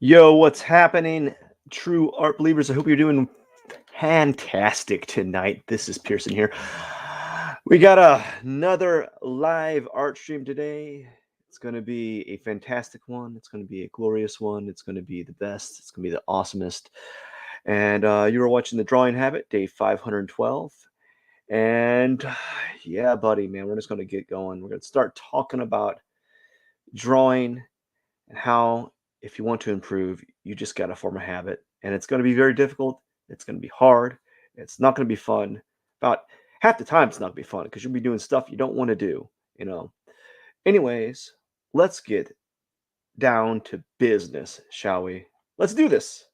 Yo, what's happening, true art believers? I hope you're doing fantastic tonight. This is Pearson here. We got another live art stream today. It's going to be a fantastic one. It's going to be a glorious one. It's going to be the best. It's going to be the awesomest. And you were watching the Drawing Habit, day 512. And yeah, buddy, man, we're just going to get going. We're going to start talking about drawing and how if you want to improve, you just got to form a habit. And it's going to be very difficult. It's going to be hard. It's not going to be fun. About half the time, it's not going to be fun because you'll be doing stuff you don't want to do. Anyways, let's get down to business, shall we? Let's do this.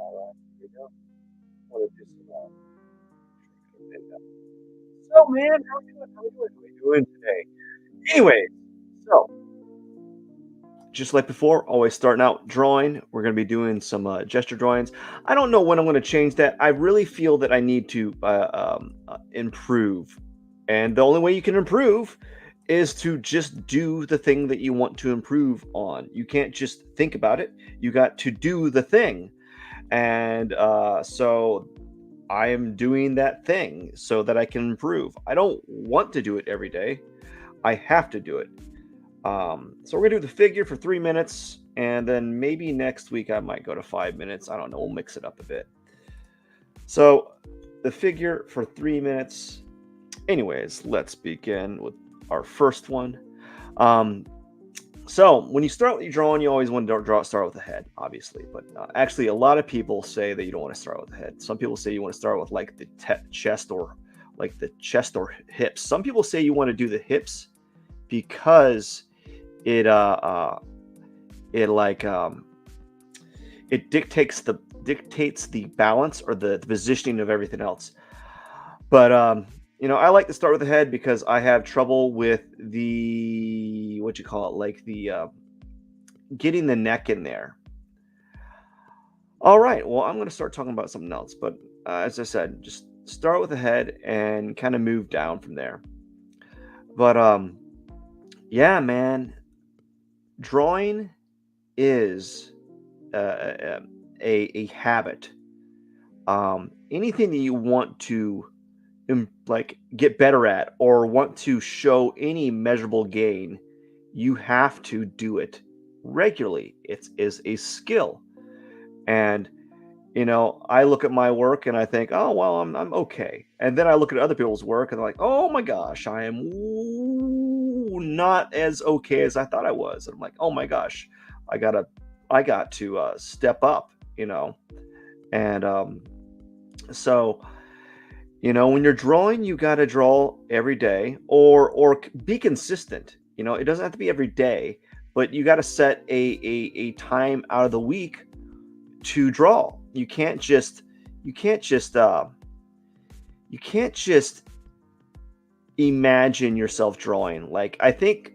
All right, here we go. Want to do so, man, how we doing? How we doing today? Anyway, so just like before, always starting out drawing. We're going to be doing some gesture drawings. I don't know when I'm going to change that. I really feel that I need to improve. And the only way you can improve is to just do the thing that you want to improve on. You can't just think about it. You got to do the thing. And so I am doing that thing so that I can improve. I don't want to do it every day. I have to do it. So we're gonna do the figure for 3 minutes, and then maybe next week I might go to 5 minutes. I don't know. We'll mix it up a bit. So the figure for 3 minutes. Anyways, let's begin with our first one. Um, so when you start with your drawing, you always want to start with the head, obviously. But actually, a lot of people say that you don't want to start with the head. Some people say you want to start with like the chest or hips. Some people say you want to do the hips because it it dictates the balance or the positioning of everything else. But I like to start with the head because I have trouble with the what you call it, like the getting the neck in there. All right, well, I'm going to start talking about something else, but as I said, just start with the head and kind of move down from there. But yeah, man, drawing is a habit. Anything that you want to like get better at or want to show any measurable gain, you have to do it regularly. It is a skill. And I look at my work and I think, oh well, I'm okay. And then I look at other people's work and I'm like, oh my gosh, I am not as okay as I thought I was. And I'm like, oh my gosh, I got to step up, and so when you're drawing, you got to draw every day or be consistent. It doesn't have to be every day, but you got to set a time out of the week to draw. You can't just imagine yourself drawing. Like, I think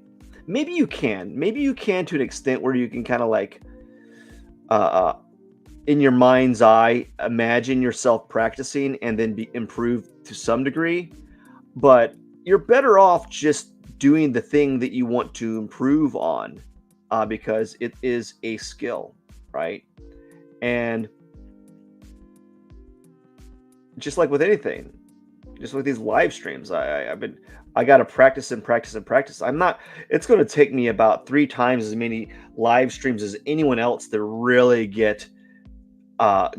maybe you can to an extent where you can kind of like in your mind's eye imagine yourself practicing and then be improved to some degree, but you're better off just doing the thing that you want to improve on, because it is a skill, right? And just like with anything, just like these live streams, I got to practice and practice and practice. It's going to take me about 3 times as many live streams as anyone else to really get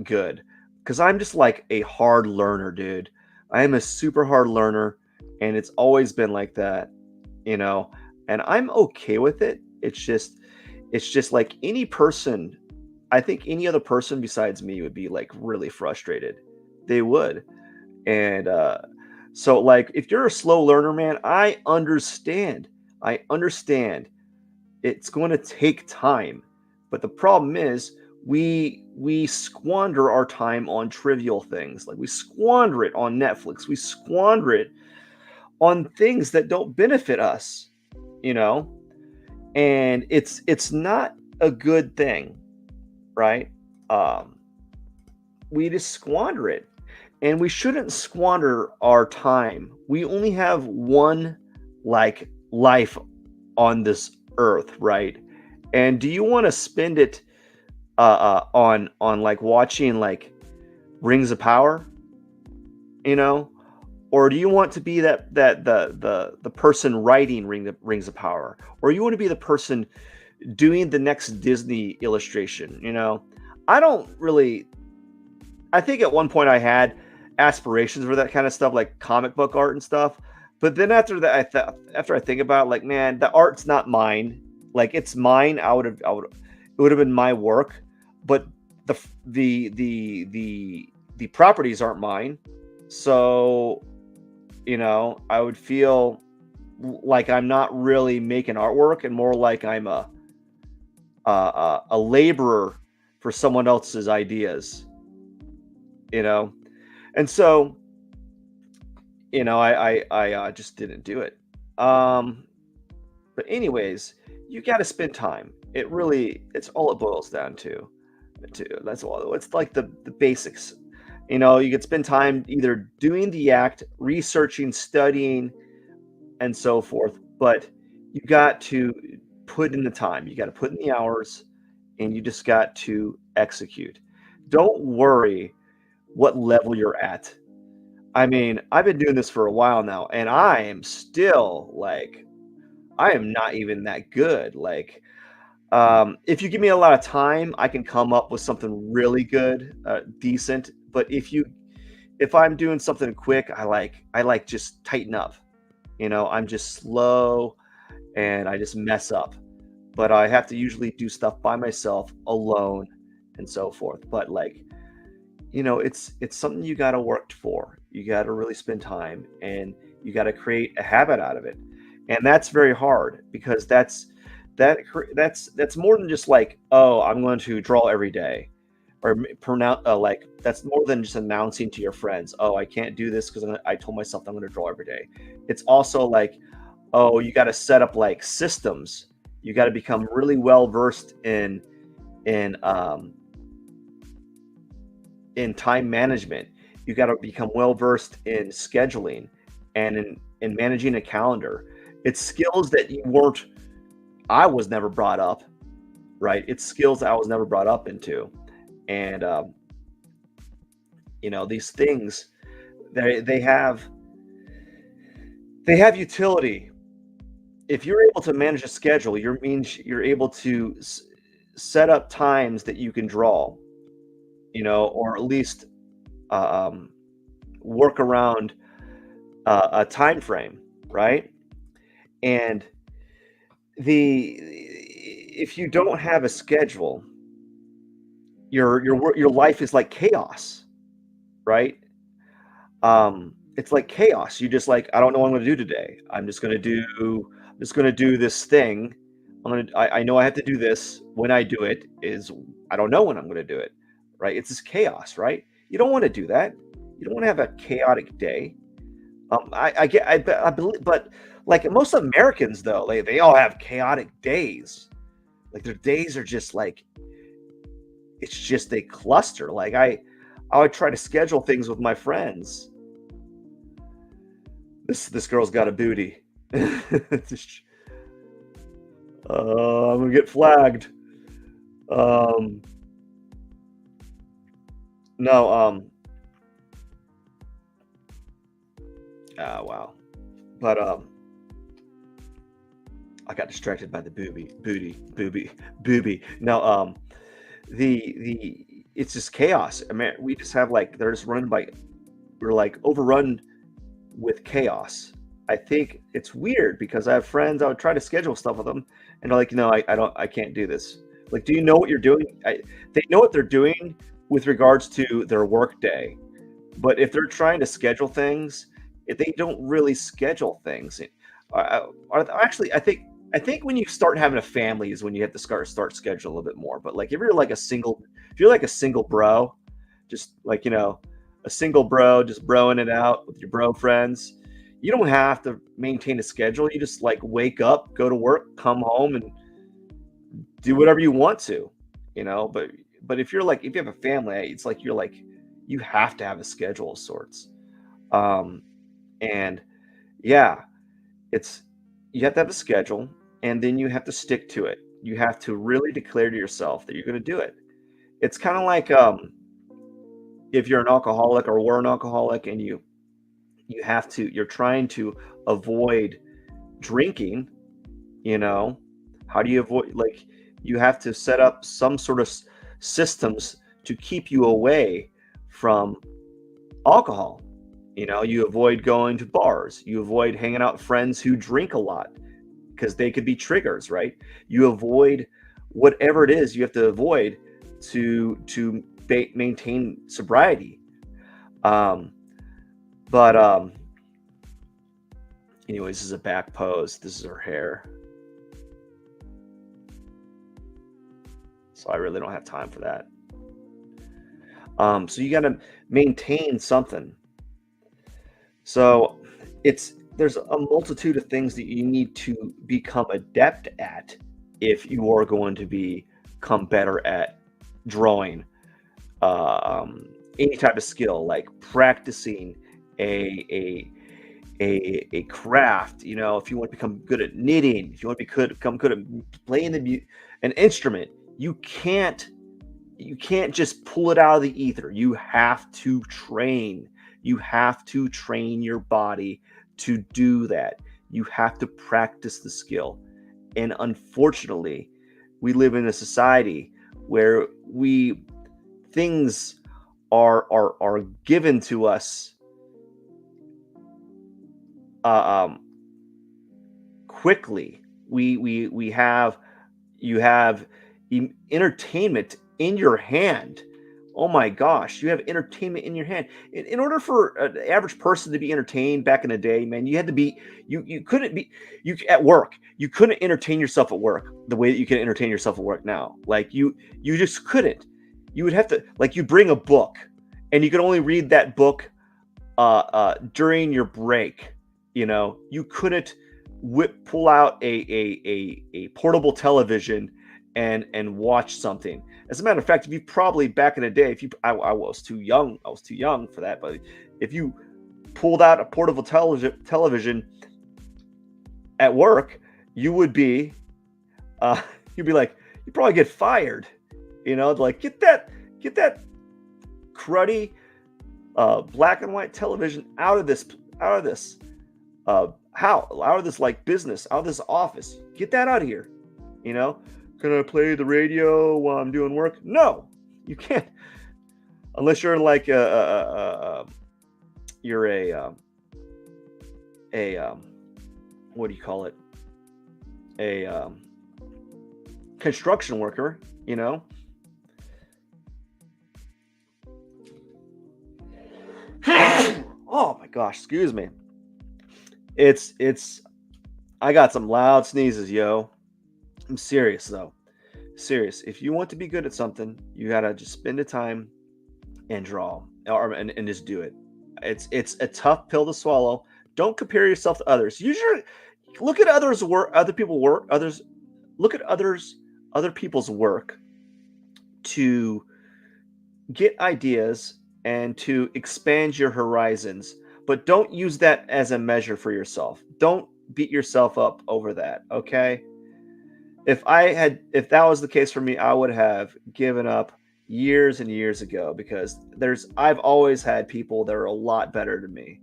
good, because I'm just like a hard learner, dude. I am a super hard learner, and it's always been like that, and I'm okay with it. It's just like any person. I think any other person besides me would be like really frustrated. They would. And so, like, if you're a slow learner, man, I understand. It's going to take time, but the problem is we squander our time on trivial things. Like, we squander it on Netflix. We squander it on things that don't benefit us, you know. and it's not a good thing, right? Um, we just squander it, and we shouldn't squander our time. We only have one like life on this earth, right? And do you want to spend it on like watching like Rings of Power, you know? Or do you want to be the person writing Rings of Power? Or you want to be the person doing the next Disney illustration, you know? I don't really I think at one point I had aspirations for that kind of stuff, like comic book art and stuff. But then after that, after I think about it, like, man, the art's not mine. Like, it's mine. It would have been my work, but the properties aren't mine. So, I would feel like I'm not really making artwork, and more like I'm a laborer for someone else's ideas. You know, and so I just didn't do it. Um, but anyways, you got to spend time. It's all it boils down to. That's all. It's like the basics. You could spend time either doing the act, researching, studying, and so forth. But you got to put in the time. You got to put in the hours, and you just got to execute. Don't worry what level you're at. I mean, I've been doing this for a while now, and I am still like, I am not even that good. Like, if you give me a lot of time, I can come up with something really good, decent. But if I'm doing something quick, I like just tighten up. I'm just slow and I just mess up. But I have to usually do stuff by myself, alone, and so forth. But like, it's something you got to work for. You got to really spend time, and you got to create a habit out of it. And that's very hard, because that's more than just like, oh, I'm going to draw every day, or pronounce, like, that's more than just announcing to your friends, oh, I can't do this because I told myself I'm going to draw every day. It's also like, oh, you got to set up like systems. You got to become really well versed in um, in time management. You got to become well versed in scheduling and in managing a calendar. It's skills that I was never brought up, right? It's skills that I was never brought up into. And, these things, they have utility. If you're able to manage a schedule, means you're able to set up times that you can draw, or at least um, work around a time frame, right? And the if you don't have a schedule, your life is like chaos, right? It's like chaos. You just like, I don't know what I'm going to do today. I'm just going to do this thing. I know I have to do this. When I do it is, I don't know when I'm going to do it, right? It's this chaos, right? You don't want to do that. You don't want to have a chaotic day. I believe, but like most Americans though, they all have chaotic days. Like their days are just like, it's just a cluster. Like I would try to schedule things with my friends. This girl's got a booty. I'm gonna get flagged. Um, no. Wow. But I got distracted by the booby. No. The it's just chaos. I mean, we just have like, we're like overrun with chaos. I think it's weird because I have friends. I would try to schedule stuff with them, and they're like, "No, I can't do this." Like, do you know what you're doing? They know what they're doing with regards to their work day, but if they're trying to schedule things, if they don't really schedule things, actually, I think when you start having a family is when you have to start schedule a little bit more. But like, if you're like a single bro, just like, a single bro, just broing it out with your bro friends, you don't have to maintain a schedule. You just like wake up, go to work, come home, and do whatever you want to, but if you have a family, it's like you have to have a schedule of sorts. Um, and yeah, it's you have to have a schedule, and then you have to stick to it. You have to really declare to yourself that you're going to do it. It's kind of like if you're an alcoholic or were an alcoholic, and you're trying to avoid drinking. You know, how do you avoid, like, you have to set up some sort of systems to keep you away from alcohol. You avoid going to bars, you avoid hanging out with friends who drink a lot because they could be triggers, right? You avoid whatever it is you have to avoid to maintain sobriety. Um, but anyways, this is a back pose. This is her hair. So I really don't have time for that. So you got to maintain something. So there's a multitude of things that you need to become adept at if you are going to become better at drawing any type of skill, like practicing a a craft. If you want to become good at knitting, if you want to become good at playing an instrument, you can't just pull it out of the ether. You have to train. You have to train your body to do that. You have to practice the skill. And unfortunately, we live in a society where things are given to us quickly. You have entertainment in your hand. Oh my gosh, you have entertainment in your hand. In order for an average person to be entertained back in the day, man, you had to be you couldn't be you at work. You couldn't entertain yourself at work the way that you can entertain yourself at work now. Like you just couldn't. You would have to, like, you bring a book, and you could only read that book during your break. You couldn't pull out a portable television and watch something. As a matter of fact, if you probably back in the day, I was too young for that, but if you pulled out a portable television at work, you would be you'd be like, you'd probably get fired. Like, get that cruddy black and white television out of this out of this like business, out of this office. Get that out of here. Can I play the radio while I'm doing work? No, you can't, unless you're like you're a what do you call it? A construction worker. Oh my gosh, excuse me. It's I got some loud sneezes, yo. I'm serious though. Serious. If you want to be good at something, you gotta just spend the time and draw, and just do it. It's a tough pill to swallow. Don't compare yourself to others. Look at other people's work to get ideas and to expand your horizons, but don't use that as a measure for yourself. Don't beat yourself up over that, okay? If that was the case for me, I would have given up years and years ago, because I've always had people that are a lot better than me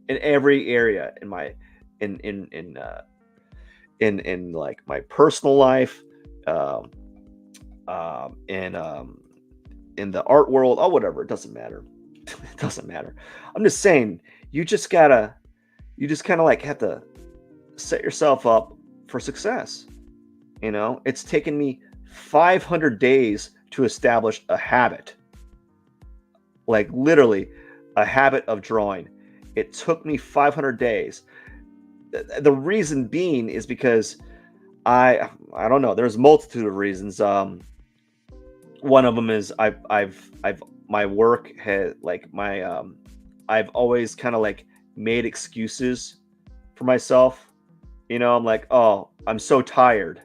in every area in my in like my personal life, um, in the art world, or whatever. It doesn't matter. It doesn't matter. I'm just saying, you just kind of like have to set yourself up for success. It's taken me 500 days to establish a habit, like literally a habit of drawing. It took me 500 days. The reason being is because I don't know. There's a multitude of reasons. One of them is I've my work has like my I've always kind of like made excuses for myself. I'm like, oh, I'm so tired.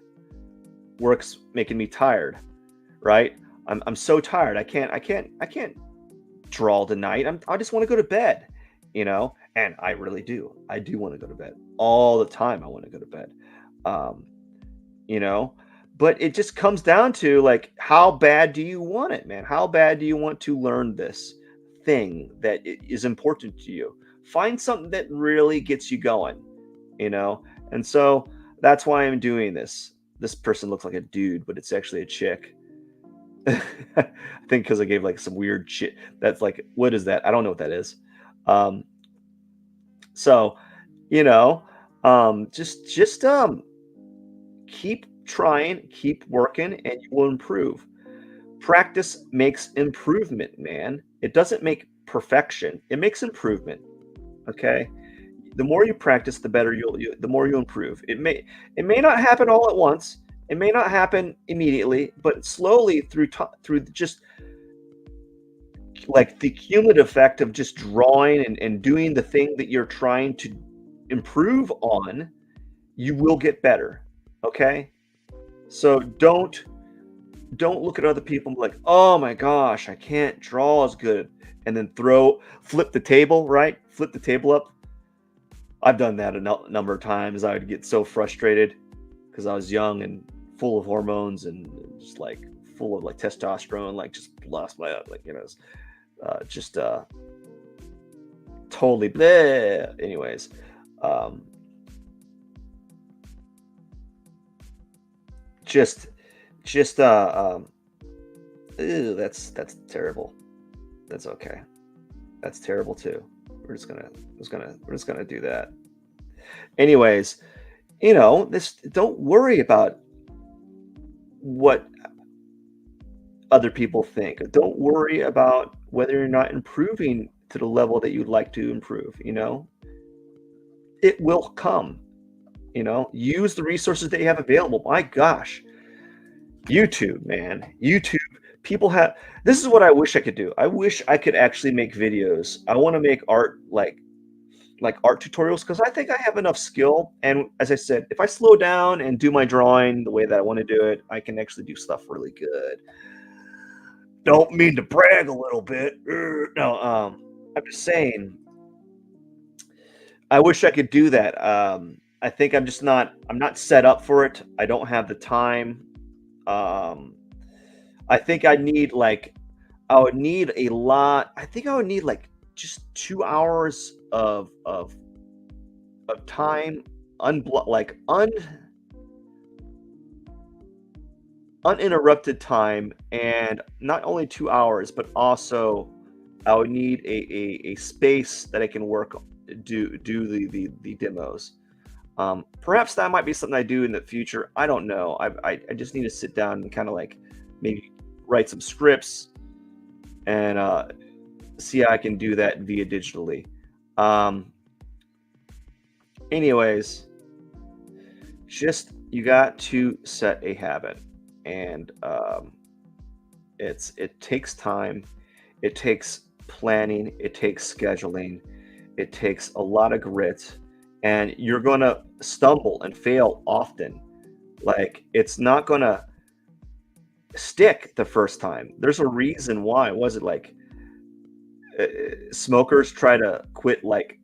work's making me tired, right? I'm so tired. I can't draw tonight. I just want to go to bed, you know? And I really do. I do want to go to bed all the time. I want to go to bed. Um, you know, but it just comes down to like, how bad do you want it, man? How bad do you want to learn this thing that is important to you? Find something that really gets you going, you know? And so that's why I'm doing this. This person looks like a dude, but it's actually a chick. I think because I gave like some weird shit. That's like, what is that? I don't know what that is. Um, so you know, just keep trying, keep working, and you will improve. Practice makes improvement, man. It doesn't make perfection. It makes improvement. Okay. The more you practice, the better the more you improve. It may not happen all at once. It may not happen immediately, but slowly through just like the cumulative effect of just drawing and doing the thing that you're trying to improve on, you will get better. Okay? So don't look at other people and be like, "Oh my gosh, I can't draw as good." And then flip the table, right? Flip the table up. I've done that a number of times. I would get so frustrated because I was young and full of hormones and just like full of like testosterone, like just lost my like just totally bleh. Anyways, um, just just ew, that's terrible. That's okay. That's terrible too. We're just gonna do that. Anyways, this don't worry about what other people think. Don't worry about whether you're not improving to the level that you'd like to improve. It will come. Use the resources that you have available. My gosh, YouTube, man. YouTube. People have This is what I wish I could do. I wish I could actually make videos. I want to make art like art tutorials because I think I have enough skill. And as I said, if I slow down and do my drawing the way that I want to do it, I can actually do stuff really good. Don't mean to brag a little bit. No, I'm just saying, I wish I could do that. I think I'm not set up for it. I don't have the time. Um, I think I would need a lot. I think I would need like just 2 hours of time, like uninterrupted time, and not only 2 hours, but also I would need a space that I can do the demos. Perhaps that might be something I do in the future. I don't know. I just need to sit down and kind of like maybe write some scripts and see how I can do that via digitally. Um, anyways, just you got to set a habit, and it takes time, it takes planning, it takes scheduling, it takes a lot of grit, and you're gonna stumble and fail often. Like it's not gonna stick the first time. There's a reason why. Was it like uh, smokers try to quit like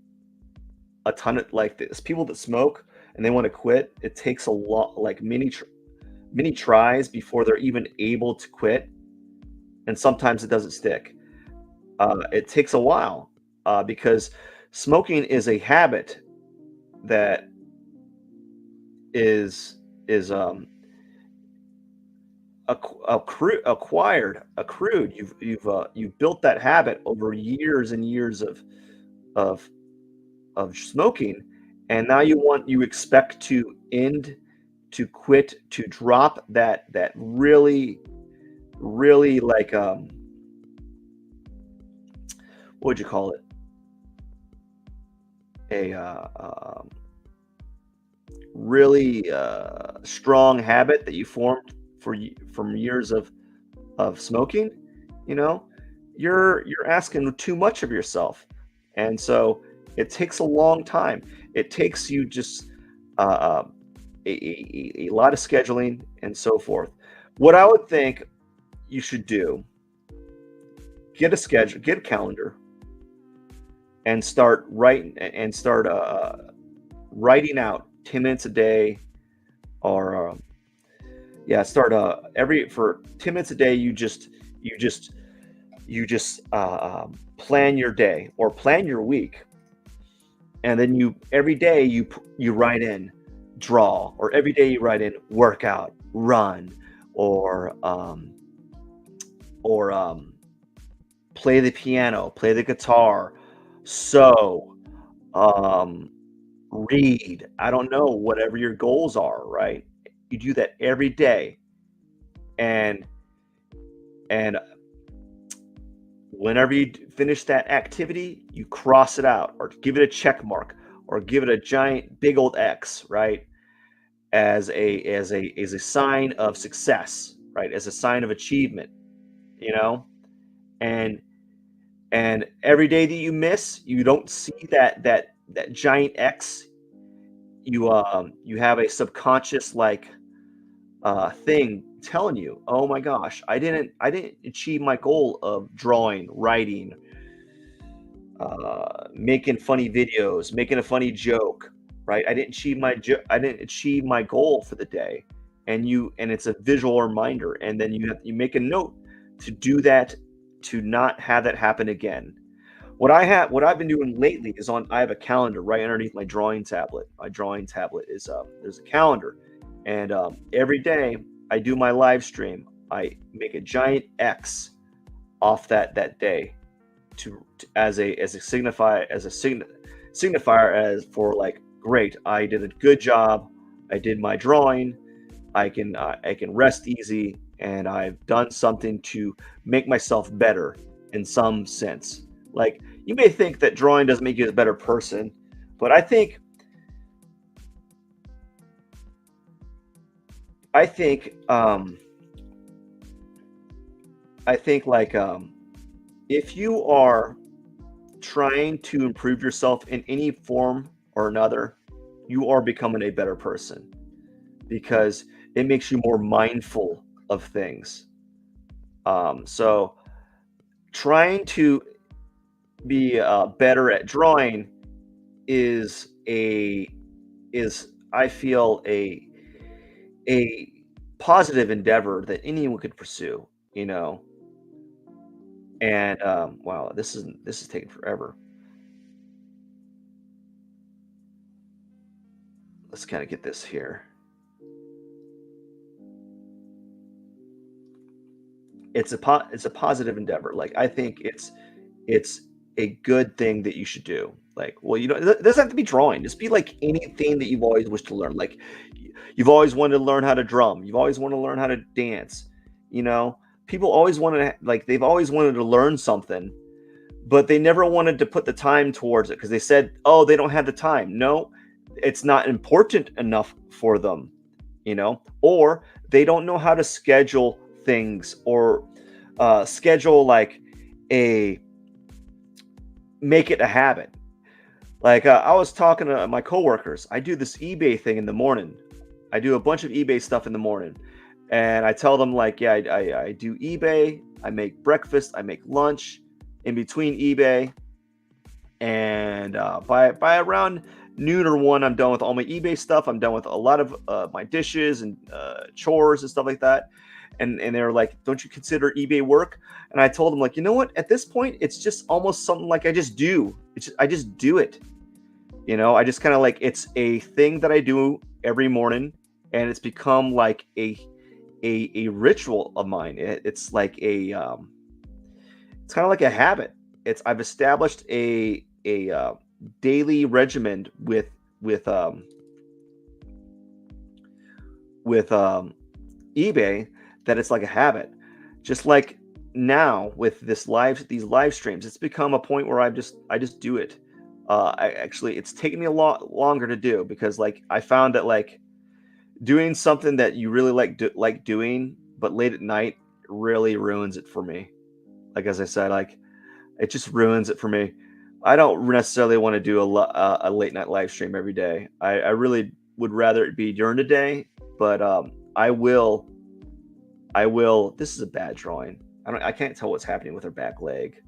a ton of like this people that smoke and they want to quit? It takes a lot, like many tries before they're even able to quit, and sometimes it doesn't stick. It takes a while because smoking is a habit that is accrued. You've built that habit over years and years of smoking, and now you expect to quit, to drop that really like what would you call it, a really strong habit that you formed from years of smoking. you know you're asking too much of yourself, and so it takes a long time. It takes you just uh, uh, a lot of scheduling and so forth. What I would think you should do, get a schedule, get a calendar, and start writing out 10 minutes a day, or yeah, start every for 10 minutes a day. You just plan your day or plan your week, and then you every day you write in draw, or every day you write in workout, run, or or play the piano, play the guitar, sew, um, read. I don't know, whatever your goals are, right? You do that every day, and and whenever you finish that activity, you cross it out, or give it a check mark, or give it a giant big old X, right? As a sign of success, right? As a sign of achievement, you know? And every day that you miss, you don't see that giant X. You have a subconscious like thing telling you, "Oh my gosh, I didn't achieve my goal of drawing, writing, making funny videos, making a funny joke, right? I didn't achieve my goal for the day." And it's a visual reminder, and then you make a note to do that, to not have that happen again. What I've been doing lately is, I have a calendar right underneath my drawing tablet. My drawing tablet is there's a calendar, and every day I do my live stream. I make a giant X off that day, as a signifier, as for like, great, I did a good job, I did my drawing, I can rest easy, and I've done something to make myself better in some sense. Like, you may think that drawing doesn't make you a better person, but I think I think like if you are trying to improve yourself in any form or another, you are becoming a better person, because it makes you more mindful of things. So trying to be better at drawing is a is I feel a positive endeavor that anyone could pursue, you know. And wow, this is taking forever. Let's kind of get this here. It's a positive endeavor. Like, I think it's a good thing that you should do. Like, well, it doesn't have to be drawing. Just be like anything that you've always wished to learn. Like, you've always wanted to learn how to drum. You've always wanted to learn how to dance. You know, people always wanted to, like, they've always wanted to learn something, but they never wanted to put the time towards it, because they said, oh, they don't have the time. No, it's not important enough for them, or they don't know how to schedule things, or schedule like a make it a habit. Like, I was talking to my coworkers. I do this eBay thing in the morning. I do a bunch of eBay stuff in the morning, and I tell them, like, yeah, I do eBay. I make breakfast. I make lunch in between eBay, and by around noon or one, I'm done with all my eBay stuff. I'm done with a lot of my dishes and chores and stuff like that. And they were like, "Don't you consider eBay work?" And I told them, like, you know what? At this point, it's just almost something like I just do. I just do it. I just kind of like, it's a thing that I do every morning, and it's become like a ritual of mine. It's like it's kind of like a habit. I've established a daily regimen with um with eBay, that it's like a habit. Just like now with these live streams, it's become a point where I just do it. It's taken me a lot longer to do, because like I found that, like, doing something that you really like doing, but late at night, really ruins it for me. Like, as I said, like, it just ruins it for me. I don't necessarily want to do a late night live stream every day. I really would rather it be during the day, but I will. This is a bad drawing. I can't tell what's happening with her back leg.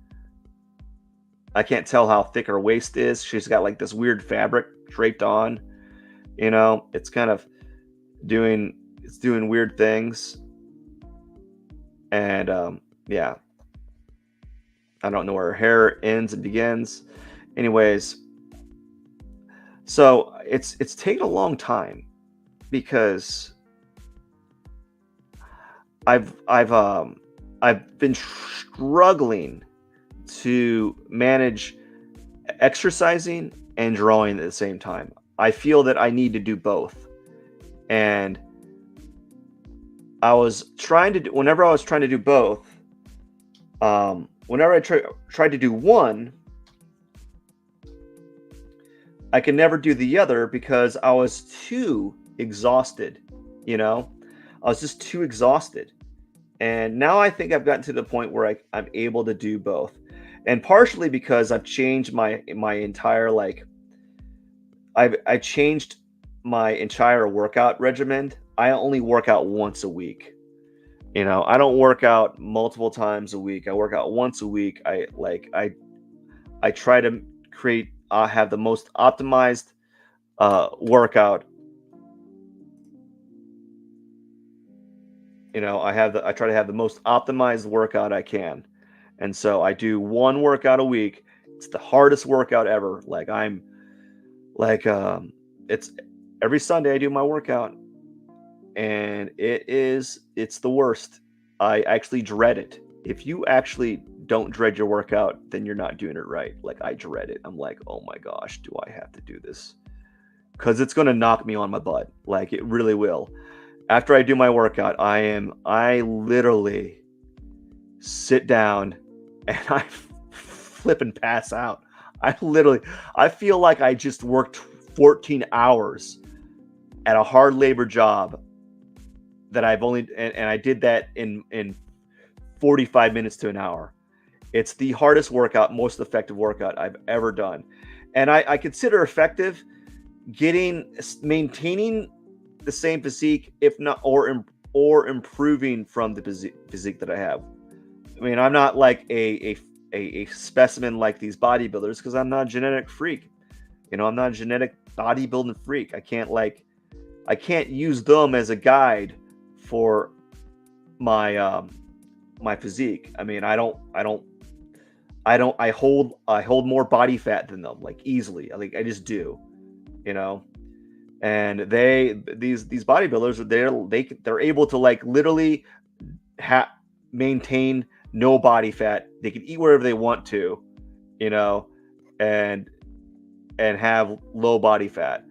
I can't tell how thick her waist is. She's got like this weird fabric draped on. It's kind of doing weird things. And yeah, I don't know where her hair ends and begins. Anyways, so it's taken a long time because I've been struggling to manage exercising and drawing at the same time. I feel that I need to do both. And whenever I was trying to do both, whenever I tried to do one, I could never do the other because I was too exhausted. I was just too exhausted. And now I think I've gotten to the point where I'm able to do both. And partially because I've changed my entire I changed my entire workout regimen. I only work out once a week. I don't work out multiple times a week. I work out once a week. I try to have the most optimized workout. I try to have the most optimized workout I can. And so I do one workout a week. It's the hardest workout ever. It's every Sunday I do my workout, and it's the worst. I actually dread it. If you actually don't dread your workout, then you're not doing it right. I dread it. I'm like, oh my gosh, do I have to do this? Because it's going to knock me on my butt. It really will. After I do my workout, I literally sit down and I flip and pass out. I feel like I just worked 14 hours at a hard labor job that and I did that in 45 minutes to an hour. It's the hardest workout, most effective workout I've ever done. And I consider effective maintaining the same physique, if not, or improving from the physique that I have. I mean, I'm not like a specimen like these bodybuilders because I'm not a genetic freak. I'm not a genetic bodybuilding freak. I can't use them as a guide for my my physique. I mean, I hold more body fat than them, easily. I just do, and these bodybuilders, they're able to literally maintain no body fat. They can eat wherever they want to, and have low body fat.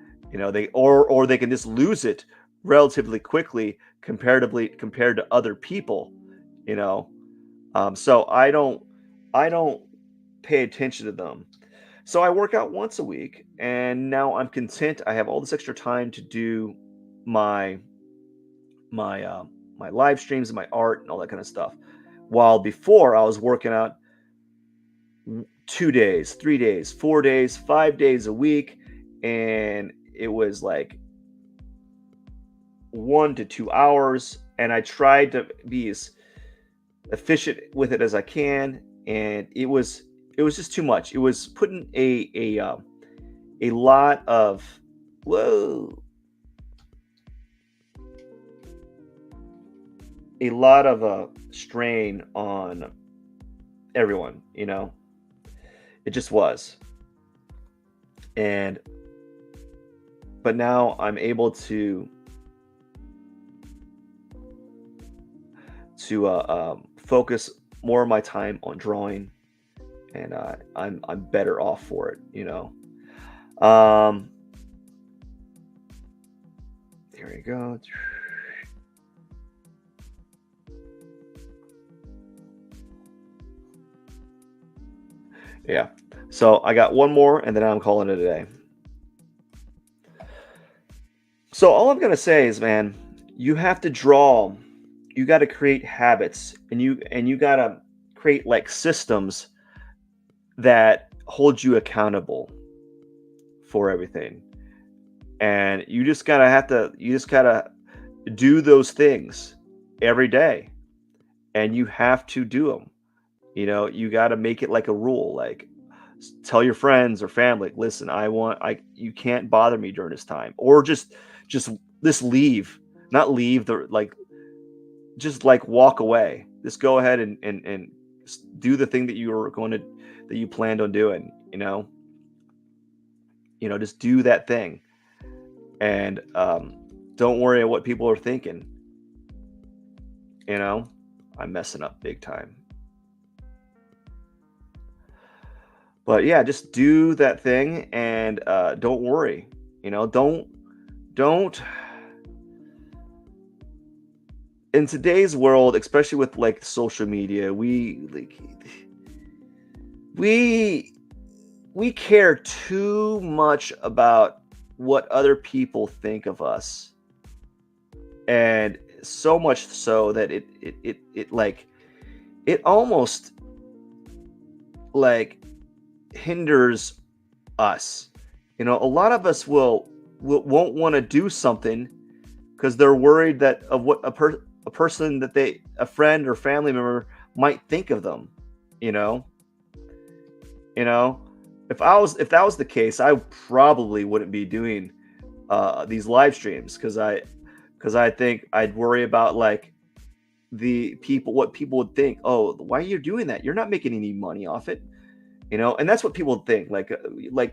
Or they can just lose it relatively quickly compared to other people. So I don't pay attention to them. So I work out once a week, and now I'm content. I have all this extra time to do my my live streams and my art and all that kind of stuff. While before I was working out 2 days, 3 days, 4 days, 5 days a week, and it was 1 to 2 hours, and I tried to be as efficient with it as I can, and it was just too much. It was putting a lot of strain on everyone. It just was. But now I'm able to focus more of my time on drawing, and I'm better off for it. Here we go. Yeah. So I got one more, and then I'm calling it a day. So all I'm gonna say is, man, you have to draw. You got to create habits, and you got to create systems that hold you accountable for everything. And you just gotta do those things every day, and you have to do them. You know, you got to make it like a rule. Like, tell your friends or family, listen, I you can't bother me during this time, or just just leave, not leave the like, just like walk away. Just go ahead and do the thing that you were going to that you planned on doing. Just do that thing, and don't worry about what people are thinking. You know, I'm messing up big time. But yeah, just do that thing, and don't worry. Don't in today's world, especially with like social media, we we care too much about what other people think of us, and so much so that it like it almost like hinders us. A lot of us won't want to do something because they're worried that of what a person that a friend or family member might think of them. You know, you know. If that was the case, I probably wouldn't be doing these live streams because I think I'd worry about like the people what people would think. Oh, why are you doing that? You're not making any money off it. And that's what people think. Like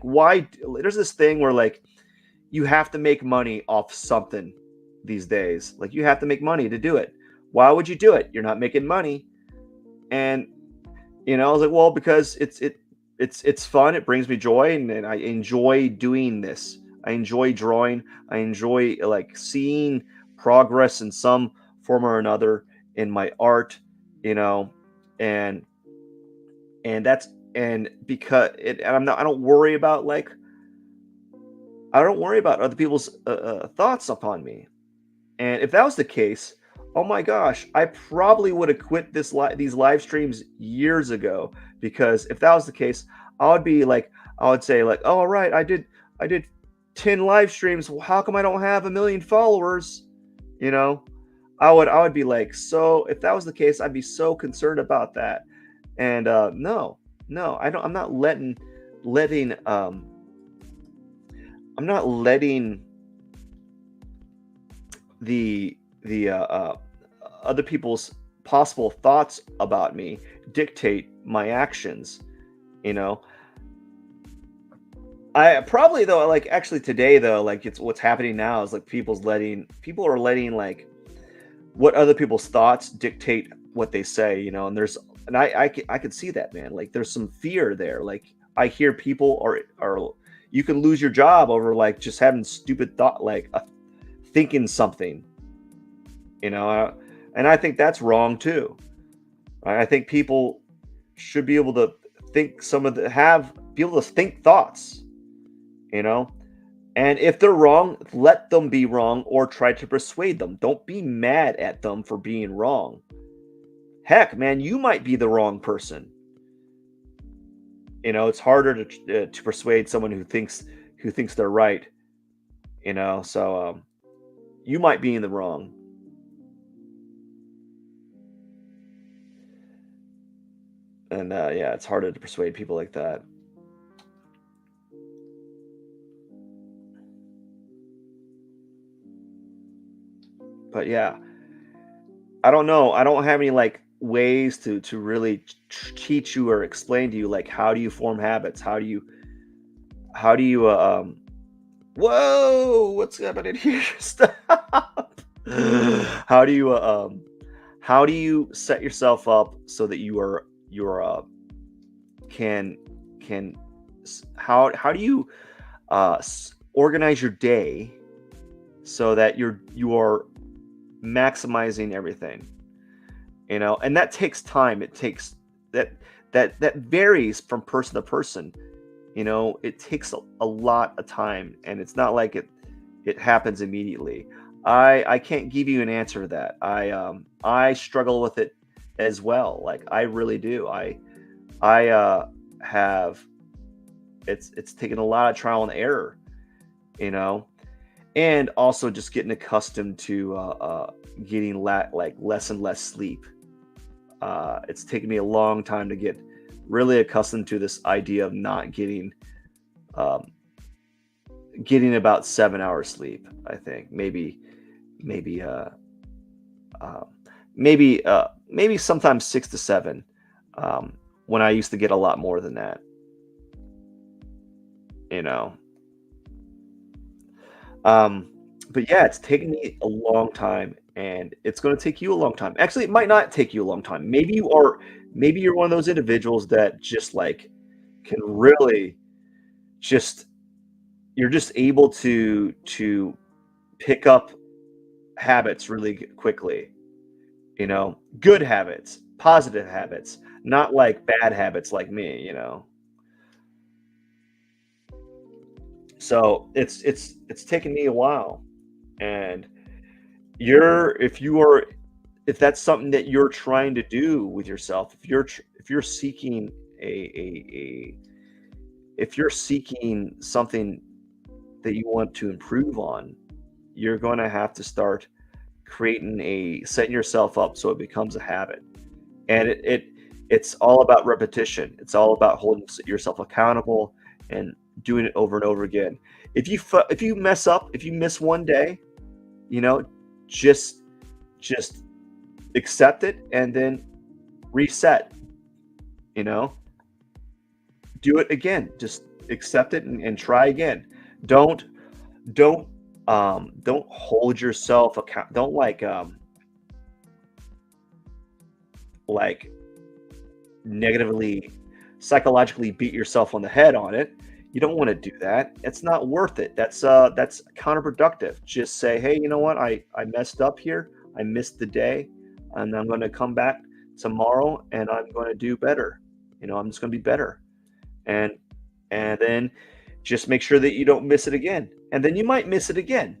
why? There's this thing where like you have to make money off something these days. Like you have to make money to do it. Why would you do it? You're not making money. And I was like, well, because it's fun. It brings me joy, and I enjoy doing this. I enjoy drawing. I enjoy like seeing progress in some form or another in my art. You know, and that's and because it and I don't worry about like I don't worry about other people's thoughts upon me. And if that was the case, oh my gosh, I probably would have quit these live streams years ago. Because if that was the case, I would say like, oh, all right, I did 10 live streams. Well, how come I don't have a million followers? You know, I would be like, so if that was the case, I'd be so concerned about that. And no, I don't. Letting I'm not letting the other people's possible thoughts about me dictate my actions. You know, I probably though like actually today though like it's what's happening now is like people are letting like what other people's thoughts dictate what they say. And I could see that, man. Like there's some fear there. Like I hear people are you can lose your job over like just having stupid thought like thinking something. you know uh, and I think that's wrong too. I think people should be able to think some of the have be able to think thoughts, you know and if they're wrong, let them be wrong or try to persuade them. Don't be mad at them for being wrong. Heck, man, you might be the wrong person. It's harder to persuade someone who thinks they're right. So you might be in the wrong. And yeah, it's harder to persuade people like that. But yeah, I don't know. I don't have any like ways to really teach you or explain to you like how do you form habits? How do you whoa, what's happening here? Stop. How do you how do you set yourself up so that you are can can how do you organize your day so that you are maximizing everything, and that takes time. It takes that that varies from person to person. It takes a lot of time, and it's not like it happens immediately. I can't give you an answer to that. I struggle with it as well. Like I really do. I have it's taken a lot of trial and error, you know and also just getting accustomed to getting like less and less sleep. It's taken me a long time to get really accustomed to this idea of not um, getting about 7 hours sleep. I think maybe uh, maybe sometimes 6 to 7. When I used to get a lot more than that, you know. Um, but yeah, it's taken me a long time, and it's going to take you a long time. Actually, it might not take you a long time. Maybe you're one of those individuals that just like can really just you're just able to pick up habits really quickly. Good habits, positive habits, not like bad habits like me. So it's taken me a while, and if that's something that you're trying to do with yourself, if you're seeking a if you're seeking something that you want to improve on, you're going to have to start setting yourself up so it becomes a habit. And it's all about repetition. It's all about holding yourself accountable and doing it over and over again. If you mess up, if you miss one day, you know, just just accept it and then reset. You know, do it again. Just accept it and try again. Don't don't don't hold yourself account. Don't like negatively psychologically beat yourself on the head on it. You don't want to do that. It's not worth it. That's counterproductive. Just say, hey, you know what? I messed up here. I missed the day, and I'm going to come back tomorrow, and I'm going to do better. I'm just going to be better, and then just make sure that you don't miss it again. And then you might miss it again,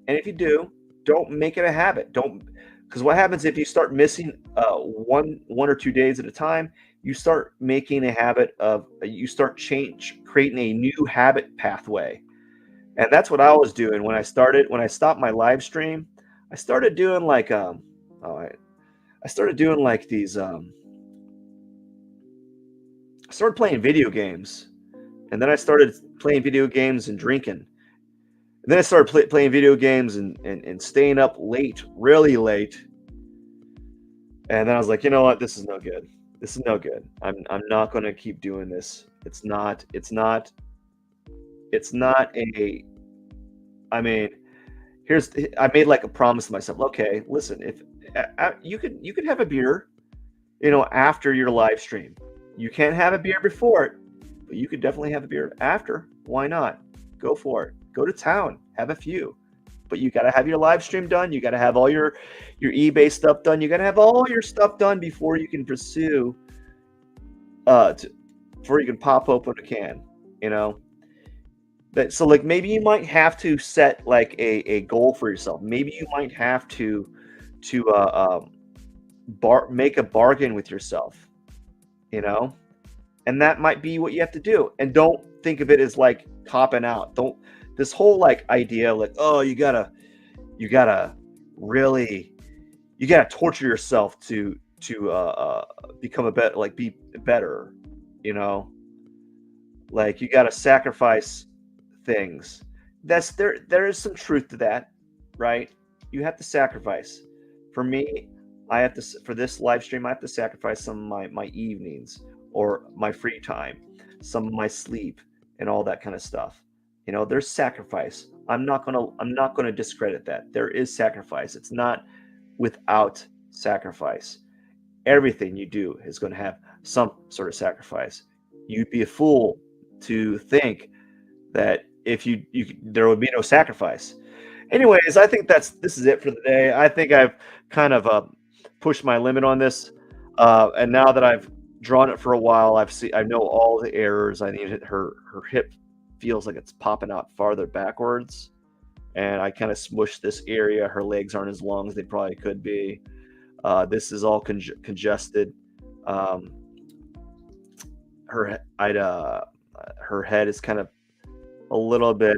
and if you do, don't make it a habit. Don't Because what happens if you start missing one or 2 days at a time? You start making a habit of you start creating a new habit pathway, and that's what I was doing when I stopped my live stream. I started doing like oh, I started doing like these I started playing video games, and then I started playing video games and drinking. And then I started playing video games and staying up late, really late. And then I was like, you know what? This is no good. This is no good. I'm not going to keep doing this. It's not a I mean, I made like a promise to myself. Okay, listen, if you could have a beer, after your live stream. You can't have a beer before it, but you could definitely have a beer after. Why not? Go for it. Go to town. Have a few. But you got to have your live stream done. You got to have all your eBay stuff done. You got to have all your stuff done before you can pursue before you can pop open a can, you know. So like maybe you might have to set like a goal for yourself. Maybe you might have to make a bargain with yourself, you know, and that might be what you have to do. And don't think of it as like copping out. Don't This whole like idea like, oh, you gotta really you gotta torture yourself to become a better, like be better, you know, like you gotta sacrifice things. There is some truth to that, right? You have to sacrifice. For me, for this live stream, I have to sacrifice some of my evenings or my free time, some of my sleep and all that kind of stuff. There's sacrifice. I'm not gonna discredit that. There is sacrifice. It's not without sacrifice. Everything you do is going to have some sort of sacrifice. You'd be a fool to think that if there would be no sacrifice. Anyways, I think this is it for the day. I think I've kind of pushed my limit on this, and now that I've drawn it for a while, I know all the errors. I need her hip feels like it's popping out farther backwards, and I kind of smushed this area. Her legs aren't as long as they probably could be. This is all congested. Um, her head is kind of a little bit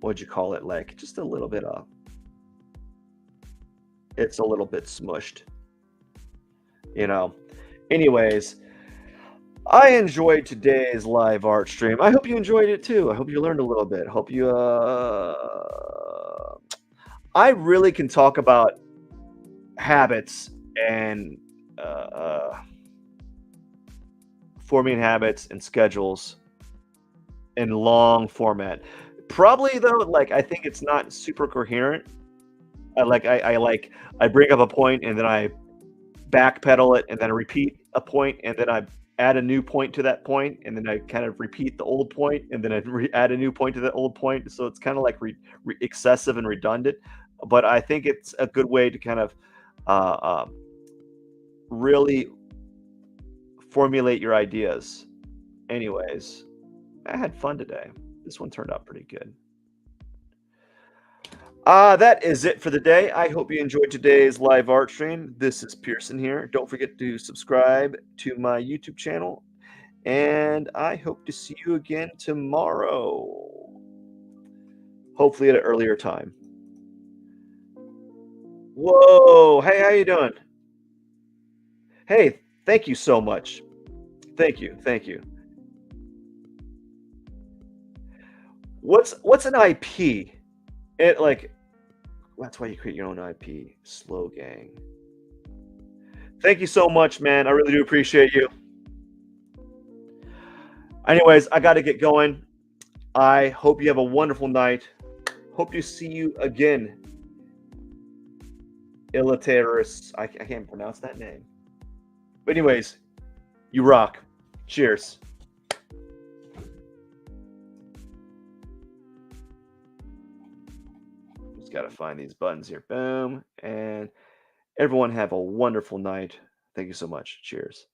what'd you call it? Like just a little bit it's a little bit smushed, you know. Anyways, I enjoyed today's live art stream. I hope you enjoyed it too. I hope you learned a little bit. Hope you I really can talk about habits and uh, uh forming habits and schedules in long format. Probably though, like I think it's not super coherent. I bring up a point and then I backpedal it and then I repeat a point and then I add a new point to that point and then I kind of repeat the old point and then I add a new point to that old point. So it's kind of like excessive and redundant. But I think it's a good way to kind of uh, really formulate your ideas. Anyways, I had fun today. This one turned out pretty good. That is it for the day. I hope you enjoyed today's live art stream. This is Pearson here. Don't forget to subscribe to my YouTube channel, and I hope to see you again tomorrow. Hopefully at an earlier time. Whoa! Hey, how you doing? Hey, thank you so much. Thank you, thank you. What's an IP? It like that's why you create your own IP. Slow gang. Thank you so much, man. I really do appreciate you. Anyways, I got to get going. I hope you have a wonderful night. Hope to see you again. Illiterus. I can't pronounce that name. But anyways, you rock. Cheers. Just got to find these buttons here. Boom. And everyone have a wonderful night. Thank you so much. Cheers.